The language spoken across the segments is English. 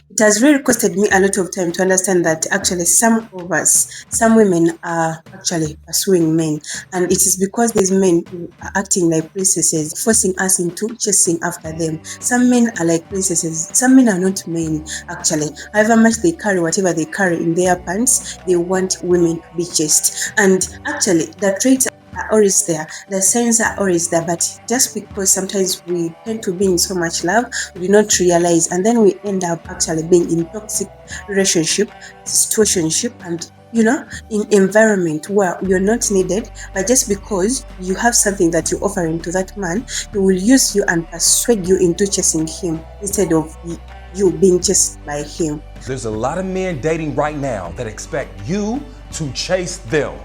It has really costed me a lot of time to understand that actually some of us, some women are actually pursuing men, and it is because these men who are acting like princesses, forcing us into chasing after them. Some men are like princesses, some men are not men actually. However much they carry whatever they carry in their pants, they want women to be chased. And actually the traits are always there, the signs are always there, but just because sometimes we tend to be in so much love, we do not realize, and then we end up actually being in toxic relationship, situationship, and in environment where you're not needed, but just because you have something that you're offering to that man, he will use you and persuade you into chasing him instead of you being chased by him. There's a lot of men dating right now that expect you to chase them.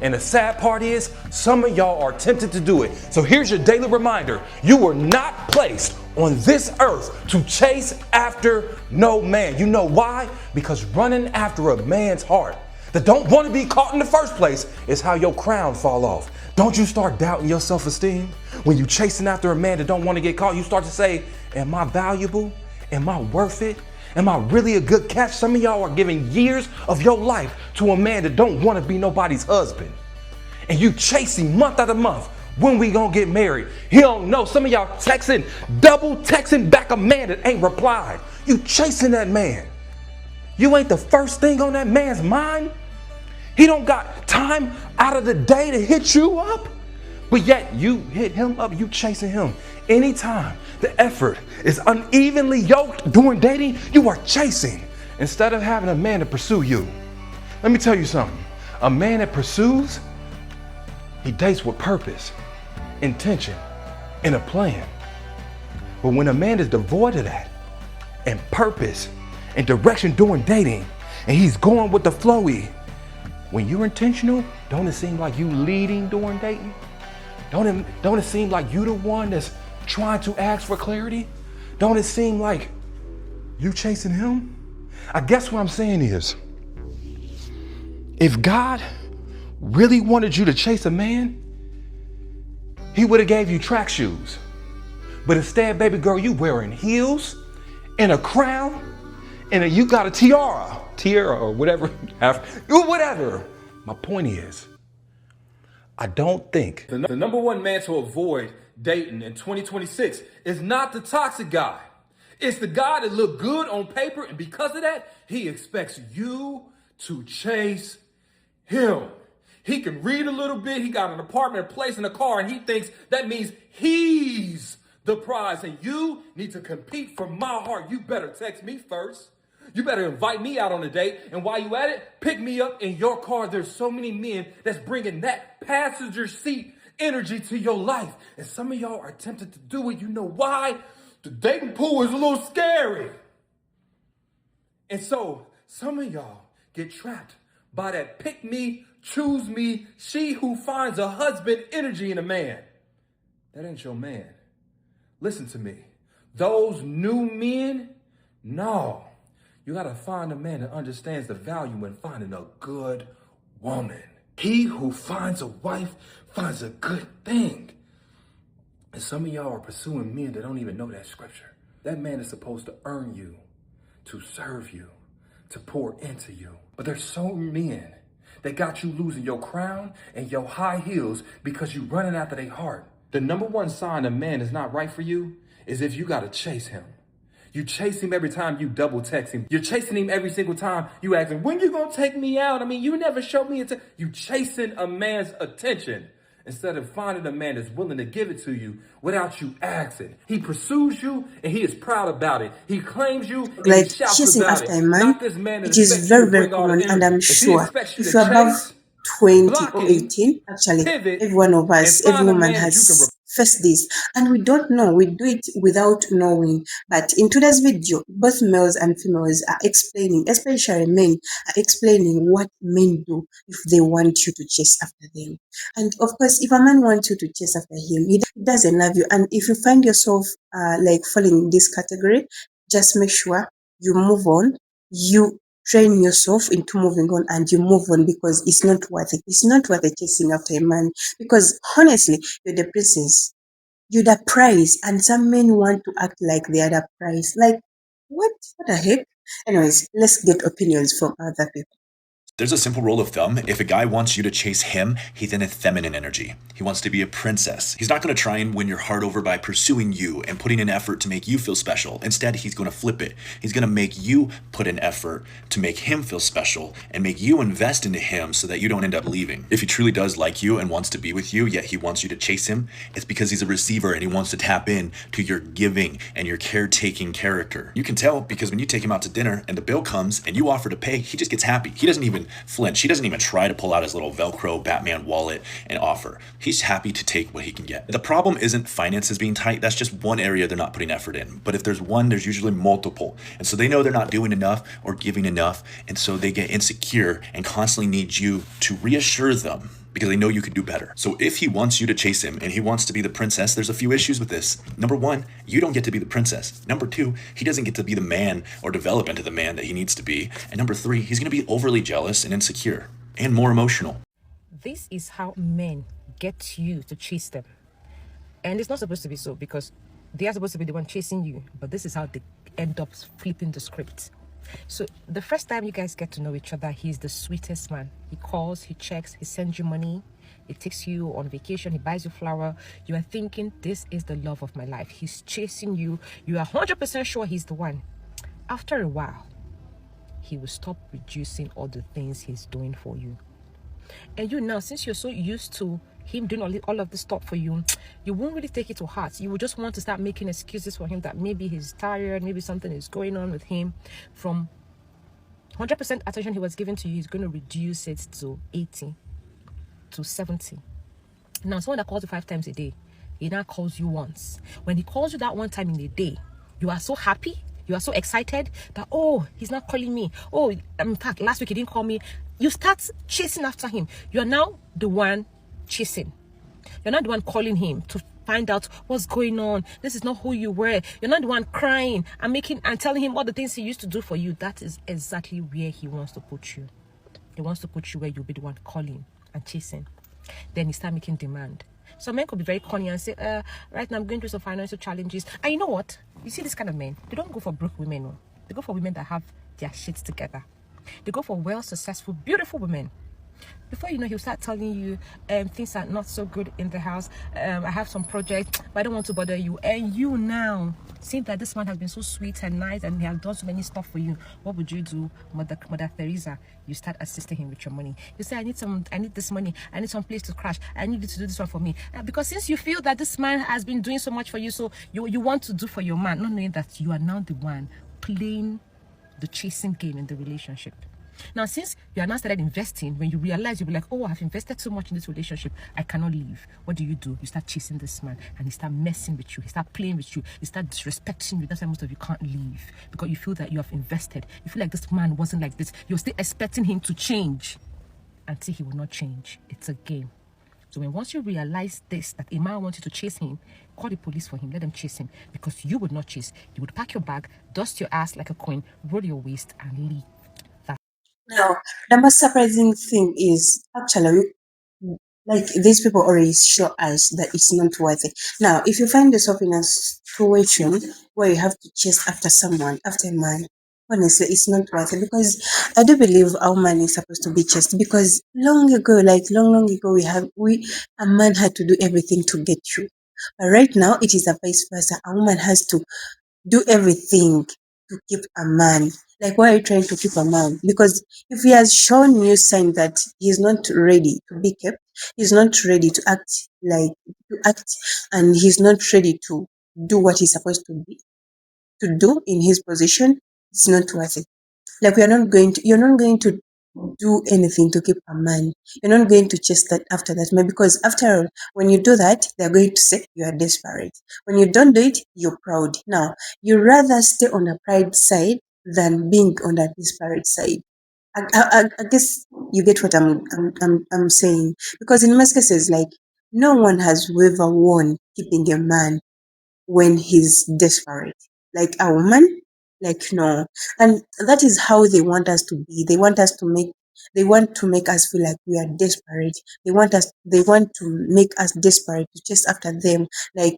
And the sad part is, some of y'all are tempted to do it. So here's your daily reminder. You were not placed on this earth to chase after no man. You know why? Because running after a man's heart that don't want to be caught in the first place is how your crown fall off. Don't you start doubting your self-esteem? When you chasing after a man that don't want to get caught, you start to say, am I valuable? Am I worth it? Am I really a good catch? Some of y'all are giving years of your life to a man that don't want to be nobody's husband. And you chasing month after month. When we gonna get married? He don't know. Some of y'all texting, double texting back a man that ain't replied. You chasing that man. You ain't the first thing on that man's mind. He don't got time out of the day to hit you up. But yet you hit him up, you chasing him. Anytime the effort is unevenly yoked during dating, you are chasing instead of having a man to pursue you. Let me tell you something. A man that pursues, he dates with purpose, intention, and a plan. But when a man is devoid of that, and purpose, and direction during dating, and he's going with the flowy, when you're intentional, don't it seem like you leading during dating? Don't it seem like you the one that's trying to ask for clarity? Don't it seem like you chasing him? I guess what I'm saying is, if God really wanted you to chase a man, he would have gave you track shoes. But instead, baby girl, you wearing heels and a crown and you got a tiara or whatever, whatever. My point is, I don't think the number one man to avoid dating in 2026 is not the toxic guy. It's the guy that look good on paper, and because of that, he expects you to chase him. He can read a little bit, he got an apartment, a place, and a car, and he thinks that means he's the prize, and you need to compete for my heart. You better text me first. You better invite me out on a date, and while you at it, pick me up in your car. There's so many men that's bringing that passenger seat energy to your life, and some of y'all are tempted to do it. You know why? The dating pool is a little scary. And so some of y'all get trapped by that pick me, choose me, she who finds a husband energy in a man. That ain't your man. Listen to me. Those new men, no. You gotta find a man that understands the value in finding a good woman. He who finds a wife finds a good thing. And some of y'all are pursuing men that don't even know that scripture. That man is supposed to earn you, to serve you, to pour into you. But there's so many men that got you losing your crown and your high heels because you running after their heart. The number one sign a man is not right for you is if you gotta chase him. You chase him every time you double text him. You're chasing him every single time you ask him, when you gonna take me out? I mean, you never show me attention. You chasing a man's attention instead of finding a man that's willing to give it to you without you asking. He pursues you and he is proud about it. He claims you and Like he shouts chasing about after it. a man, Not this man that it is expects you very, to very bring all the common, and energy. I'm If he sure expects you if to you're above chase, 20 block or him, 18, actually, pivot, every one of and us, every find a woman man that you can has faced this, and we don't know. We do it without knowing. But in today's video, both males and females are explaining, especially men, are explaining what men do if they want you to chase after them. And of course, if a man wants you to chase after him, he doesn't love you. And if you find yourself like falling in this category, just make sure you move on. You train yourself into moving on, and you move on, because it's not worth it. It's not worth it chasing after a man, because honestly, you're the princess, you're the prize, and some men want to act like they are the prize. Like, What the heck? Anyways, let's get opinions from other people. There's a simple rule of thumb. If a guy wants you to chase him, he's in a feminine energy. He wants to be a princess. He's not going to try and win your heart over by pursuing you and putting an effort to make you feel special. Instead, he's going to flip it. He's going to make you put an effort to make him feel special and make you invest into him so that you don't end up leaving. If he truly does like you and wants to be with you, yet he wants you to chase him, it's because he's a receiver and he wants to tap in to your giving and your caretaking character. You can tell because when you take him out to dinner and the bill comes and you offer to pay, he just gets happy. He doesn't even flinch. He doesn't even try to pull out his little Velcro Batman wallet and offer. He's happy to take what he can get. The problem isn't finances being tight. That's just one area they're not putting effort in. But if there's one, there's usually multiple. And so they know they're not doing enough or giving enough. And so they get insecure and constantly need you to reassure them because they know you could do better. So if he wants you to chase him and he wants to be the princess, there's a few issues with this. Number one, you don't get to be the princess. Number two, he doesn't get to be the man or develop into the man that he needs to be. And number three, he's going to be overly jealous and insecure and more emotional. This is how men get you to chase them. And it's not supposed to be so because they are supposed to be the one chasing you. But this is how they end up flipping the script. So the first time you guys get to know each other, he's the sweetest man. He calls, he checks, he sends you money, he takes you on vacation, he buys you flower. You are thinking, this is the love of my life. He's chasing you. You are 100% sure he's the one. After a while, he will stop reducing all the things he's doing for you. And you now, since you're so used to him doing all of this stuff for you, you won't really take it to heart. You will just want to start making excuses for him that maybe he's tired, maybe something is going on with him. From 100% attention he was giving to you, he's going to reduce it to 80, to 70. Now, someone that calls you 5 times a day, he now calls you once. When he calls you that one time in a day, you are so happy, you are so excited that, oh, he's not calling me. Oh, in fact, last week he didn't call me. You start chasing after him. You're now the one chasing. You're not the one calling him to find out what's going on. This is not who you were. You're not the one crying and telling him all the things he used to do for you. That is exactly where he wants to put you. He wants to put you where you'll be the one calling and chasing. Then he start making demand. Some men could be very corny and say, right now I'm going through some financial challenges. And you know what? You see this kind of men, they don't go for broke women. No. They go for women that have their shit together. They go for well, successful, beautiful women. Before you know, he'll start telling you things are not so good in the house. I have some projects, but I don't want to bother you. And you now, seeing that this man has been so sweet and nice and he has done so many stuff for you, what would you do, Mother Teresa? You start assisting him with your money. You say, I need this money. I need some place to crash. I need you to do this one for me. Because since you feel that this man has been doing so much for you, so you want to do for your man, not knowing that you are now the one playing the chasing game in the relationship. Now, since you are now started investing, when you realize, you'll be like, oh, I've invested so much in this relationship, I cannot leave. What do? You start chasing this man and he start messing with you. He start playing with you. He start disrespecting you. That's why most of you can't leave, because you feel that you have invested. You feel like this man wasn't like this. You're still expecting him to change until he will not change. It's a game. So once you realize this, that a man wants you to chase him, call the police for him, let them chase him, because you would not chase. You would pack your bag, dust your ass like a coin, roll your waist and leave. Now, the most surprising thing is actually, like, these people already show us that it's not worth it. Now, if you find yourself in a situation where you have to chase after someone, after a man, honestly, it's not worth it, because I do believe our man is supposed to be chased, because long ago, like long ago, a man had to do everything to get you. But right now, it is a vice versa. A woman has to do everything to keep a man. Like, why are you trying to keep a man? Because if he has shown you sign that he's not ready to be kept, he's not ready to act, and he's not ready to do what he's supposed to do in his position, it's not worth it. Like, you're not going to do anything to keep a man. You're not going to chase that after that man, because after all, when you do that, they're going to say you are desperate. When you don't do it, you're proud. Now, you rather stay on the pride side than being on the desperate side. I guess you get what I'm saying, because in most cases, like, no one has ever won keeping a man when he's desperate. Like a woman, like, no. And that is how they want us to be. They want to make us feel like we are desperate. They want to make us desperate to chase after them. Like,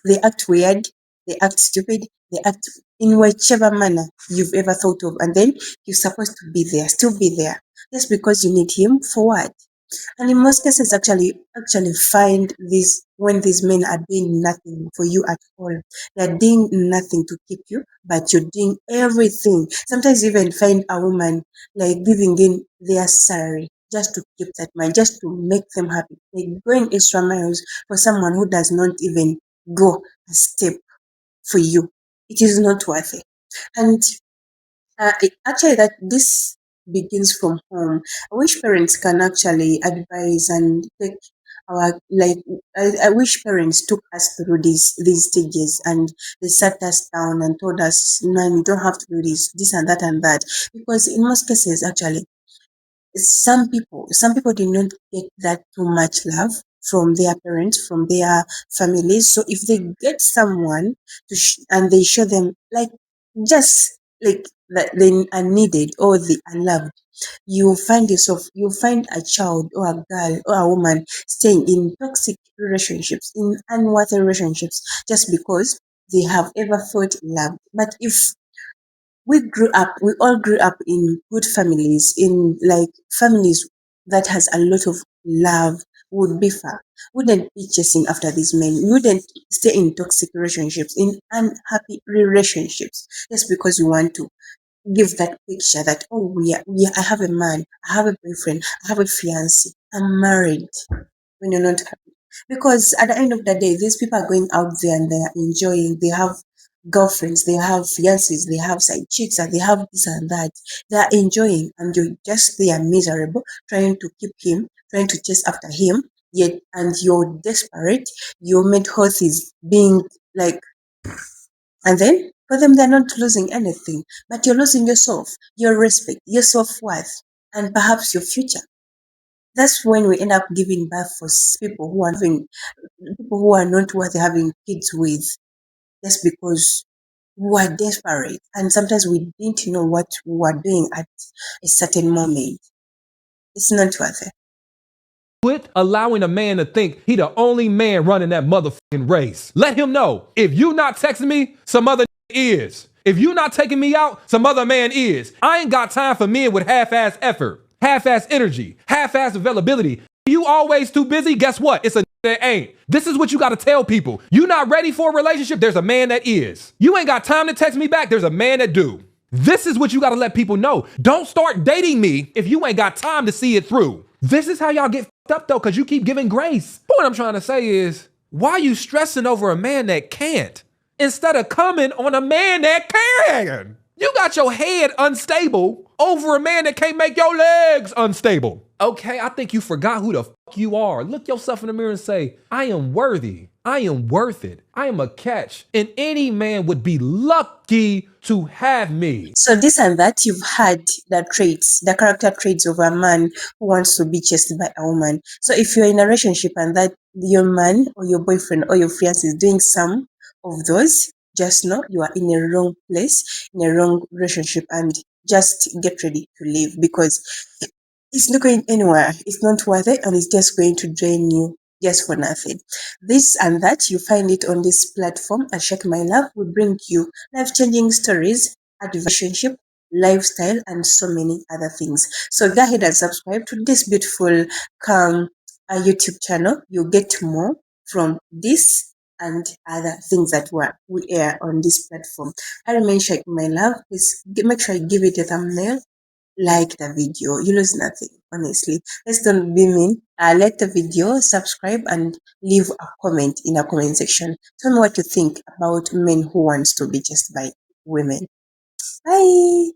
they act weird, they act stupid, they act in whichever manner you've ever thought of, and then you're supposed to be there, still be there, just because you need him for what? And in most cases, actually find this when these men are doing nothing for you at all. They're doing nothing to keep you, but you're doing everything. Sometimes you even find a woman like giving in their salary just to keep that man, just to make them happy. Like going extra miles for someone who does not even go a step for you. It is not worth it. And actually, that this begins from home. I wish parents can actually advise and take our like. I wish parents took us through these stages and they sat us down and told us, "No, you don't have to do this and that," because in most cases, actually, some people did not get that too much love from their parents, from their families. So if they get someone and they show them like just like that they are needed or they are loved, you find a child or a girl or a woman staying in toxic relationships, in unworthy relationships, just because they have ever felt loved. But if we all grew up in good families, in like families that has a lot of love, would be far, wouldn't be chasing after these men. We wouldn't stay in toxic relationships, in unhappy relationships, just because we want to give that picture that, oh, I have a man, I have a boyfriend, I have a fiance, I'm married, when you're not happy. Because at the end of the day, these people are going out there and they're enjoying. They have girlfriends, they have fiancés, they have side chicks, and they have this and that. They're enjoying, and you're just there miserable, trying to keep him, trying to chase after him. Yet, and you're desperate. Your mental health is being like, and then for them, they're not losing anything, but you're losing yourself, your respect, your self worth, and perhaps your future. That's when we end up giving birth for people who are not worth having kids with, just because we are desperate and sometimes we didn't know what we were doing at a certain moment. It's not worth it. Quit allowing a man to think he the only man running that motherfucking race. Let him know, if you not texting me, some other is. If you not taking me out, some other man is. I ain't got time for men with half-ass effort, half-ass energy, half-ass availability. You always too busy, guess what? It's a that ain't. This is what you gotta tell people. You not ready for a relationship, there's a man that is. You ain't got time to text me back, there's a man that do. This is what you gotta let people know. Don't start dating me if you ain't got time to see it through. This is how y'all get fucked up though, because you keep giving grace. What I'm trying to say is, why are you stressing over a man that can't instead of coming on a man that can? You got your head unstable over a man that can't make your legs unstable. Okay, I think you forgot who the fuck you are. Look yourself in the mirror and say, I am worthy. I am worth it. I am a catch. And any man would be lucky to have me. So this and that, you've had the character traits of a man who wants to be chased by a woman. So if you're in a relationship and that your man or your boyfriend or your fiance is doing some of those, just know you are in a wrong place, in a wrong relationship, and just get ready to leave, because it's not going anywhere. It's not worth it, and it's just going to drain you just for nothing. This and that, you find it on this platform. And Shake My Love will bring you life-changing stories, relationship, lifestyle, and so many other things. So go ahead and subscribe to this beautiful YouTube channel. You'll get more from this and other things that we air on this platform. I remain Shake My Love. Please make sure you give it a thumbnail, like the video. You lose nothing, honestly. Let's don't be mean. Like the video, subscribe, and leave a comment in the comment section. Tell me what you think about men who wants to be chased by women. Bye.